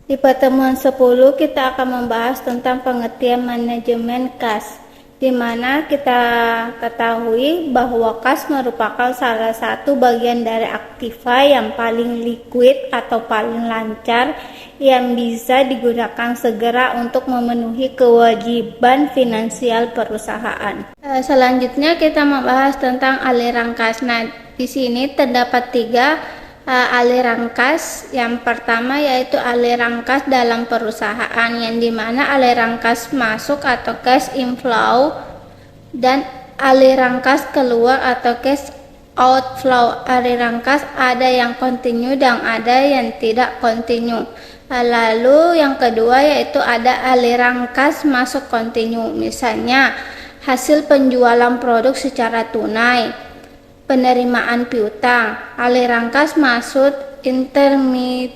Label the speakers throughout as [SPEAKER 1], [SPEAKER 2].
[SPEAKER 1] Di pertemuan 10 kita akan membahas tentang pengertian manajemen kas, di mana kita ketahui bahwa kas merupakan salah satu bagian dari aktiva yang paling liquid atau paling lancar yang bisa digunakan segera untuk memenuhi kewajiban finansial perusahaan. Selanjutnya kita membahas tentang aliran kas. Nah, di sini terdapat 3 aliran kas. Yang pertama yaitu aliran kas dalam perusahaan, yang dimana aliran kas masuk atau cash inflow dan aliran kas keluar atau cash outflow. Aliran kas ada yang kontinu dan ada yang tidak kontinu. Lalu yang kedua yaitu ada aliran kas masuk kontinu, misalnya hasil penjualan produk secara tunai, penerimaan piutang. Aliran kas masuk intermittent,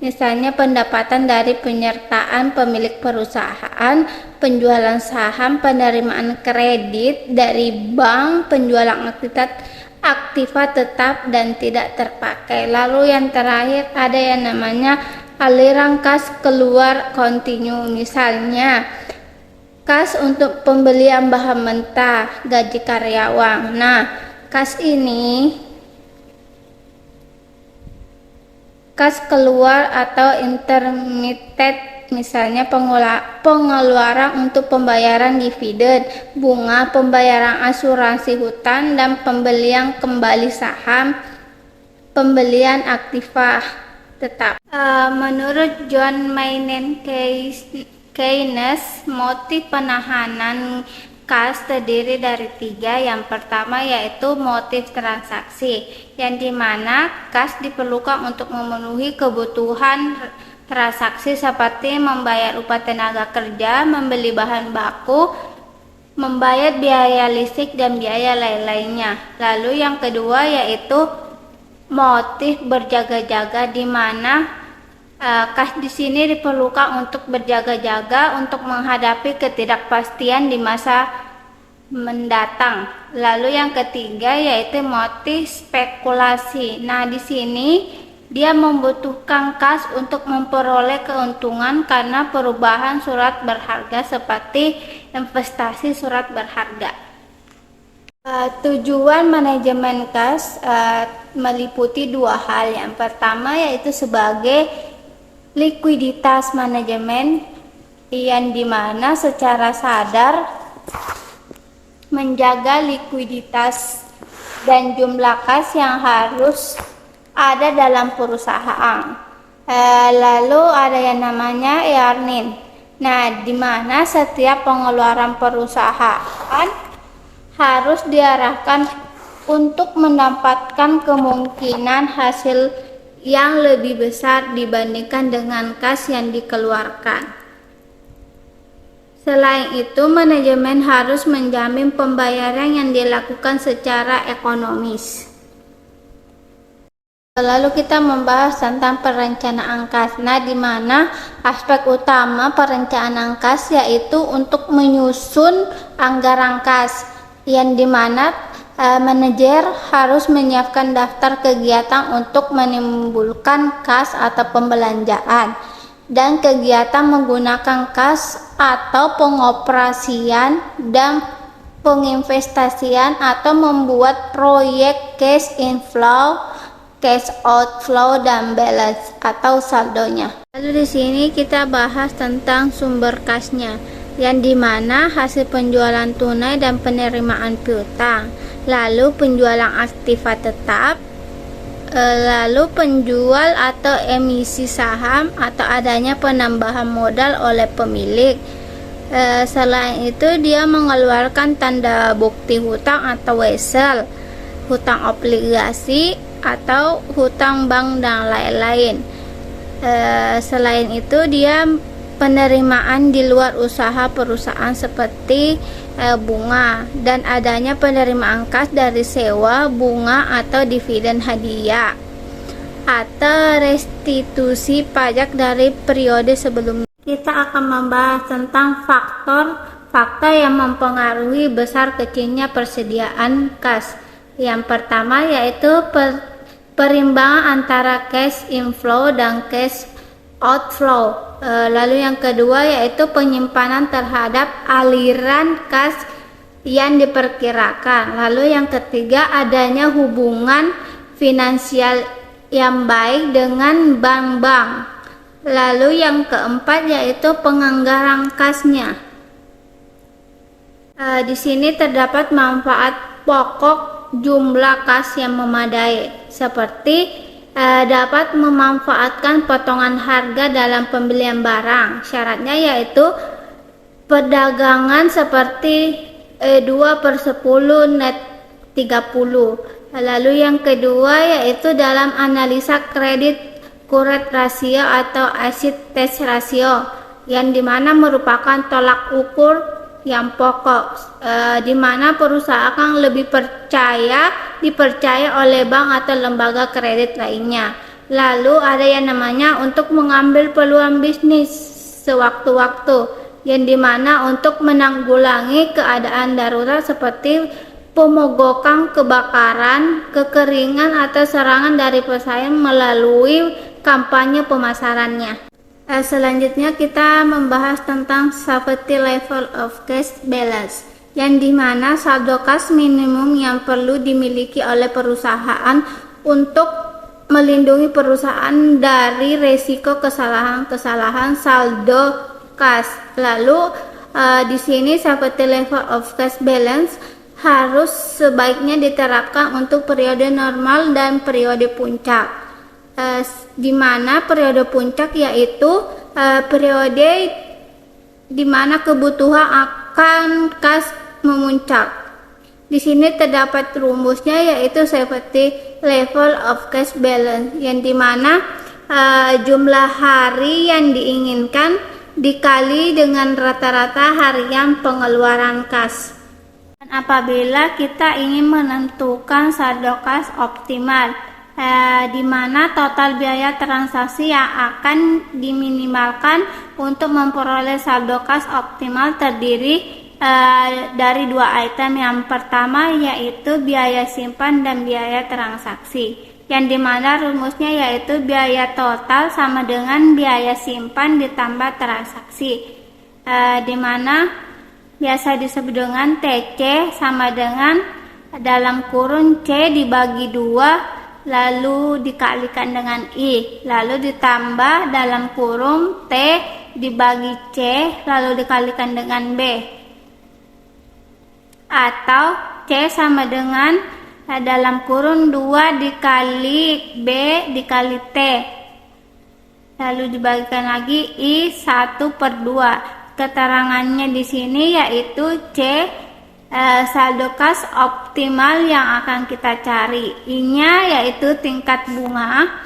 [SPEAKER 1] misalnya pendapatan dari penyertaan pemilik perusahaan, penjualan saham, penerimaan kredit dari bank, penjualan aktiva tetap dan tidak terpakai. Lalu yang terakhir ada yang namanya aliran kas keluar kontinu, misalnya kas untuk pembelian bahan mentah, gaji karyawan. Nah, kas keluar atau intermittent, misalnya pengeluaran untuk pembayaran dividen, bunga, pembayaran asuransi hutang, dan pembelian kembali saham, pembelian aktiva tetap. Menurut John Maynard Keynes, motif penahanan kas terdiri dari 3. Yang pertama yaitu motif transaksi, yang dimana kas diperlukan untuk memenuhi kebutuhan transaksi seperti membayar upah tenaga kerja, membeli bahan baku, membayar biaya listrik dan biaya lain-lainnya. Lalu yang kedua yaitu motif berjaga-jaga, di mana kas di sini diperlukan untuk berjaga-jaga untuk menghadapi ketidakpastian di masa mendatang. Lalu yang ketiga yaitu motif spekulasi. Nah, di sini dia membutuhkan kas untuk memperoleh keuntungan karena perubahan surat berharga seperti investasi surat berharga. Tujuan manajemen kas meliputi 2 hal. Yang pertama yaitu sebagai likuiditas manajemen, yang dimana secara sadar menjaga likuiditas dan jumlah kas yang harus ada dalam perusahaan. Lalu ada yang namanya earning. Nah, dimana setiap pengeluaran perusahaan harus diarahkan untuk mendapatkan kemungkinan hasil yang lebih besar dibandingkan dengan kas yang dikeluarkan. Selain itu, manajemen harus menjamin pembayaran yang dilakukan secara ekonomis. Lalu kita membahas tentang perencanaan kas. Nah, di mana aspek utama perencanaan kas yaitu untuk menyusun anggaran kas, yang dimana manajer harus menyiapkan daftar kegiatan untuk menimbulkan kas atau pembelanjaan, dan kegiatan menggunakan kas atau pengoperasian dan penginvestasian, atau membuat proyek cash inflow, cash outflow, dan balance atau saldonya. Lalu di sini kita bahas tentang sumber kasnya, yang dimana hasil penjualan tunai dan penerimaan piutang, lalu penjualan aktiva tetap, lalu penjual atau emisi saham atau adanya penambahan modal oleh pemilik. Selain itu dia mengeluarkan tanda bukti hutang atau wesel, hutang obligasi atau hutang bank dan lain-lain. Selain itu dia penerimaan di luar usaha perusahaan seperti bunga, dan adanya penerimaan kas dari sewa, bunga atau dividen hadiah, atau restitusi pajak dari periode sebelumnya. Kita akan membahas tentang faktor yang mempengaruhi besar kecilnya persediaan kas. Yang pertama yaitu perimbangan antara cash inflow dan cash outflow. Lalu yang kedua yaitu penyimpanan terhadap aliran kas yang diperkirakan. Lalu yang ketiga adanya hubungan finansial yang baik dengan bank-bank. Lalu yang keempat yaitu penganggaran kasnya. Di sini terdapat manfaat pokok jumlah kas yang memadai, seperti dapat memanfaatkan potongan harga dalam pembelian barang. Syaratnya yaitu perdagangan seperti 2/10 net 30. Lalu yang kedua yaitu dalam analisa kredit current ratio atau asset test ratio, yang dimana merupakan tolak ukur yang pokok, dimana perusahaan akan lebih dipercaya oleh bank atau lembaga kredit lainnya. Lalu ada yang namanya untuk mengambil peluang bisnis sewaktu-waktu, yang dimana untuk menanggulangi keadaan darurat seperti pemogokan, kebakaran, kekeringan, atau serangan dari pesaing melalui kampanye pemasarannya. Selanjutnya kita membahas tentang safety level of cash balance, yang dimana saldo kas minimum yang perlu dimiliki oleh perusahaan untuk melindungi perusahaan dari resiko kesalahan saldo kas. Lalu di sini safety level of cash balance harus sebaiknya diterapkan untuk periode normal dan periode puncak. Di mana periode puncak yaitu periode di mana kebutuhan akan kas memuncak. Di sini terdapat rumusnya yaitu safety level of cash balance, yang dimana jumlah hari yang diinginkan dikali dengan rata-rata harian pengeluaran kas. Dan apabila kita ingin menentukan saldo kas optimal, di mana total biaya transaksi yang akan diminimalkan untuk memperoleh saldo kas optimal terdiri dari dua item. Yang pertama yaitu biaya simpan dan biaya transaksi, yang dimana rumusnya yaitu biaya total sama dengan biaya simpan ditambah transaksi, dimana biasa disebut dengan TC sama dengan dalam kurung C dibagi 2 lalu dikalikan dengan I, lalu ditambah dalam kurung T dibagi C lalu dikalikan dengan B, atau C sama dengan dalam kurung 2 dikali B dikali T lalu dibagikan lagi I 1/2. Keterangannya di sini yaitu C saldo kas optimal yang akan kita cari. I-nya yaitu tingkat bunga,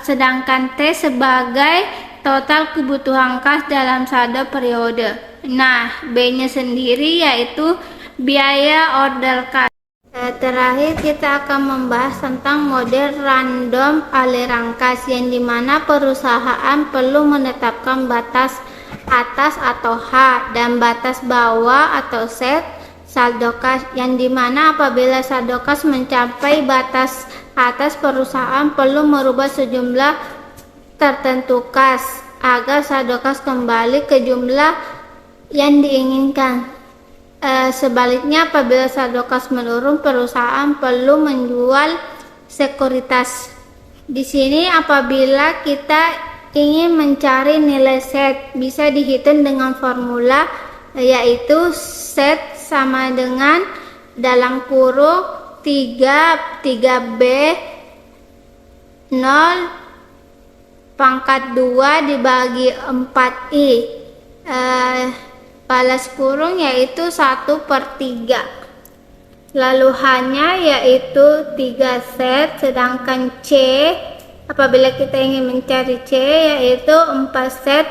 [SPEAKER 1] sedangkan T sebagai total kebutuhan kas dalam saldo periode. Nah, B-nya sendiri yaitu biaya order kas. Terakhir kita akan membahas tentang model random aliran kas, yang dimana perusahaan perlu menetapkan batas atas atau H dan batas bawah atau set saldo kas, yang dimana apabila saldo kas mencapai batas atas, perusahaan perlu merubah sejumlah tertentu kas agar saldo kas kembali ke jumlah yang diinginkan. Sebaliknya apabila saldo kas menurun, perusahaan perlu menjual sekuritas. Di sini apabila kita ingin mencari nilai set, bisa dihitung dengan formula yaitu set sama dengan dalam kurung 3B 0 pangkat 2 dibagi 4I, balas kurung yaitu 1/3. Lalu hanya yaitu 3 set, sedangkan C apabila kita ingin mencari C yaitu 4 set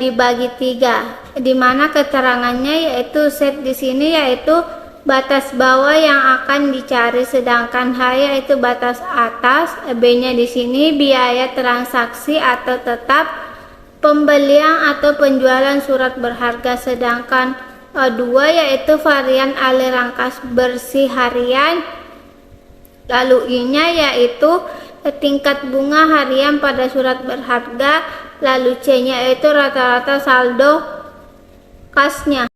[SPEAKER 1] dibagi 3, di mana keterangannya yaitu set di sini yaitu batas bawah yang akan dicari, sedangkan H yaitu batas atas. B-nya di sini biaya transaksi atau tetap pembelian atau penjualan surat berharga, sedangkan 2 yaitu varian aliran kas bersih harian. Lalu I-nya yaitu tingkat bunga harian pada surat berharga, lalu C-nya itu rata-rata saldo kasnya.